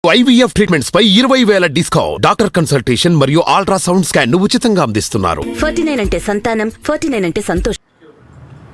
IVF treatments పై 20,000 discount. Doctor consultation మరియు ultrasound scan ను ఉచితంగా అందిస్తున్నారు. 49 అంటే సంతానం, 49 అంటే సంతోషం.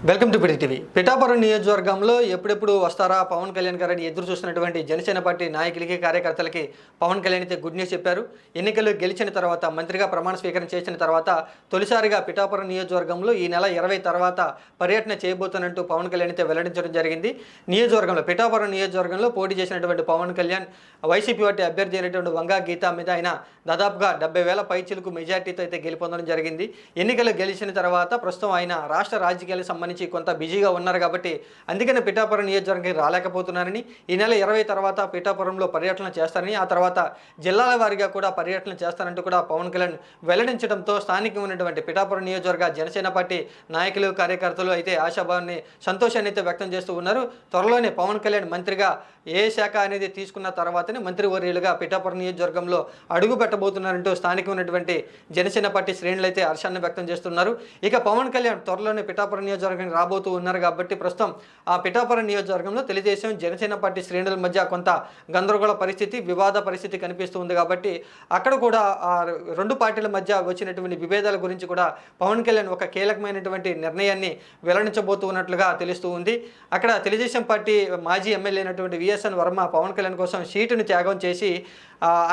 Welcome to PT TV. Pithapuram నియోజకవర్గంలో ఎప్పుడెప్పుడు వస్తారా పవన్ కళ్యాణ్ గారని ఎదురు చూస్తున్నటువంటి జనసేన పార్టీ నాయకులకి కార్యకర్తలకి పవన్ కళ్యాణ్ అయితే గుడ్ న్యూస్ చెప్పారు. ఎన్నికలు గెలిచిన తర్వాత మంత్రిగా ప్రమాణ స్వీకారం చేసిన తర్వాత తొలిసారిగా పిఠాపురం నియోజకవర్గంలో ఈ నెల 20 తర్వాత పర్యటన చేయబోతున్నట్టు పవన్ కళ్యాణ్ అయితే వెల్లడించడం జరిగింది. నియోజకవర్గంలో పిఠాపురం నియోజకవర్గంలో పోటీ చేసినటువంటి పవన్ కళ్యాణ్ వైసీపీ పార్టీ అభ్యర్థి అయినటువంటి వంగా గీత మీద ఆయన దాదాపుగా 70,000 పైచిలకు మెజార్టీతో అయితే గెలుపొందడం జరిగింది. ఎన్నికలు గెలిచిన తర్వాత ప్రస్తుతం ఆయన రాష్ట్ర రాజకీయాలకు సంబంధించి కొంత బిజీగా ఉన్నారు కాబట్టి అందుకని పిఠాపురం నియోజకవర్గానికి రాలేకపోతున్నారని, ఈ నెల 20 తర్వాత పిఠాపురంలో పర్యటన చేస్తారని, ఆ తర్వాత జిల్లాల వారీగా కూడా పర్యటన చేస్తారంటూ కూడా పవన్ కళ్యాణ్ వెల్లడించడంతో స్థానికంగా ఉన్నటువంటి పిఠాపురం నియోజకవర్గ జనసేన పార్టీ నాయకులు కార్యకర్తలు అయితే ఆశాభావాన్ని సంతోషాన్ని అయితే వ్యక్తం చేస్తూ ఉన్నారు. త్వరలోనే పవన్ కళ్యాణ్ మంత్రిగా ఏ శాఖ అనేది తీసుకున్న తర్వాతనే మంత్రివర్యులుగా పిఠాపురం నియోజకవర్గంలో అడుగు పెట్టబోతున్నారంటూ స్థానికంగా ఉన్నటువంటి జనసేన పార్టీ శ్రేణులు అయితే హర్షాన్ని వ్యక్తం చేస్తున్నారు. ఇక పవన్ కళ్యాణ్ త్వరలోనే పిఠాపురం నియోజకవర్గం రాబోతూ ఉన్నారు కాబట్టి ప్రస్తుతం ఆ పిఠాపురం నియోజకవర్గంలో తెలుగుదేశం జనసేన పార్టీ శ్రేణుల మధ్య కొంత గందరగోళ పరిస్థితి, వివాద పరిస్థితి కనిపిస్తూ ఉంది కాబట్టి అక్కడ కూడా ఆ రెండు పార్టీల మధ్య వచ్చినటువంటి విభేదాల గురించి కూడా పవన్ కళ్యాణ్ ఒక కీలకమైనటువంటి నిర్ణయాన్ని వెల్లడించబోతూ ఉన్నట్లుగా తెలుస్తూ ఉంది. అక్కడ తెలుగుదేశం పార్టీ మాజీ ఎమ్మెల్యే అయినటువంటి విఎస్ఎన్ వర్మ పవన్ కళ్యాణ్ కోసం సీటును త్యాగం చేసి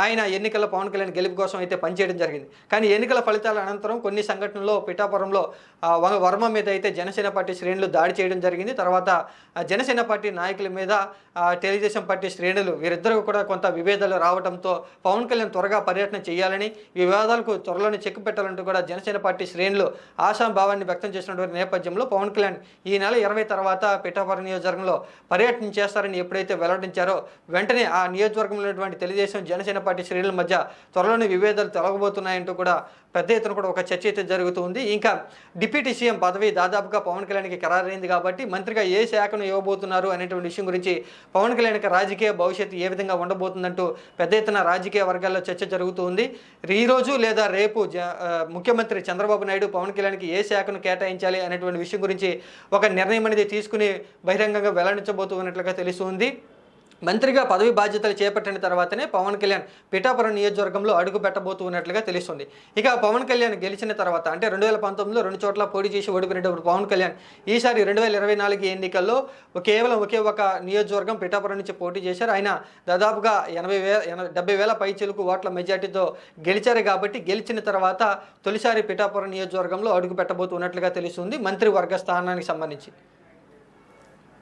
ఆయన ఎన్నికల్లో పవన్ కళ్యాణ్ గెలుపు కోసం అయితే పనిచేయడం జరిగింది. కానీ ఎన్నికల ఫలితాల అనంతరం కొన్ని సంఘటనల్లో పిఠాపురంలో వర్మ మీద అయితే జనసేన పార్టీ శ్రేణులు దాడి చేయడం జరిగింది. తర్వాత జనసేన పార్టీ నాయకుల మీద తెలుగుదేశం పార్టీ శ్రేణులు వీరిద్దరూ కూడా కొంత విభేదాలు రావడంతో పవన్ కళ్యాణ్ త్వరగా పర్యటన చేయాలని, ఈ వివాదాలకు త్వరలోనే చెక్ పెట్టాలంటూ కూడా జనసేన పార్టీ శ్రేణులు ఆశాభావాన్ని వ్యక్తం చేసినటువంటి నేపథ్యంలో పవన్ కళ్యాణ్ ఈ నెల 20 తర్వాత పిఠాపురం నియోజకవర్గంలో పర్యటన చేస్తారని ఎప్పుడైతే వెల్లడించారో వెంటనే ఆ నియోజకవర్గంలో ఉన్నటువంటి తెలుగుదేశం జనసేన పార్టీ శ్రేణుల మధ్య త్వరలోనే విభేదాలు తొలగబోతున్నాయంటూ కూడా పెద్ద ఎత్తున కూడా ఒక చర్చ అయితే జరుగుతుంది. ఇంకా డిప్యూటీ సీఎం పదవి దాదాపుగా పవన్ కళ్యాణ్కి ఖరారైంది కాబట్టి మంత్రిగా ఏ శాఖను ఇవ్వబోతున్నారు అనేటువంటి విషయం గురించి పవన్ కళ్యాణ్కి రాజకీయ భవిష్యత్తు ఏ విధంగా ఉండబోతుందంటూ పెద్ద ఎత్తున రాజకీయ వర్గాల్లో చర్చ జరుగుతుంది. ఈరోజు లేదా రేపు ముఖ్యమంత్రి చంద్రబాబు నాయుడు పవన్ కళ్యాణ్కి ఏ శాఖను కేటాయించాలి అనేటువంటి విషయం గురించి ఒక నిర్ణయం అనేది తీసుకుని బహిరంగంగా వెల్లడించబోతున్నట్లుగా తెలుస్తుంది. మంత్రిగా పదవి బాధ్యతలు చేపట్టిన తర్వాతనే పవన్ కళ్యాణ్ పిఠాపురం నియోజకవర్గంలో అడుగు పెట్టబోతున్నట్లుగా తెలుస్తుంది. ఇక పవన్ కళ్యాణ్ గెలిచిన తర్వాత అంటే 2019లో 2 చోట్ల పోటీ చేసి ఓడిపోయినప్పుడు పవన్ కళ్యాణ్ ఈసారి 2024 ఎన్నికల్లో కేవలం ఒకే ఒక నియోజకవర్గం పిఠాపురం నుంచి పోటీ చేశారు. ఆయన దాదాపుగా 70,000 పైచిలకు ఓట్ల మెజార్టీతో గెలిచారు కాబట్టి గెలిచిన తర్వాత తొలిసారి పిఠాపురం నియోజకవర్గంలో అడుగు పెట్టబోతున్నట్లుగా తెలుస్తుంది మంత్రివర్గ స్థానానికి సంబంధించి.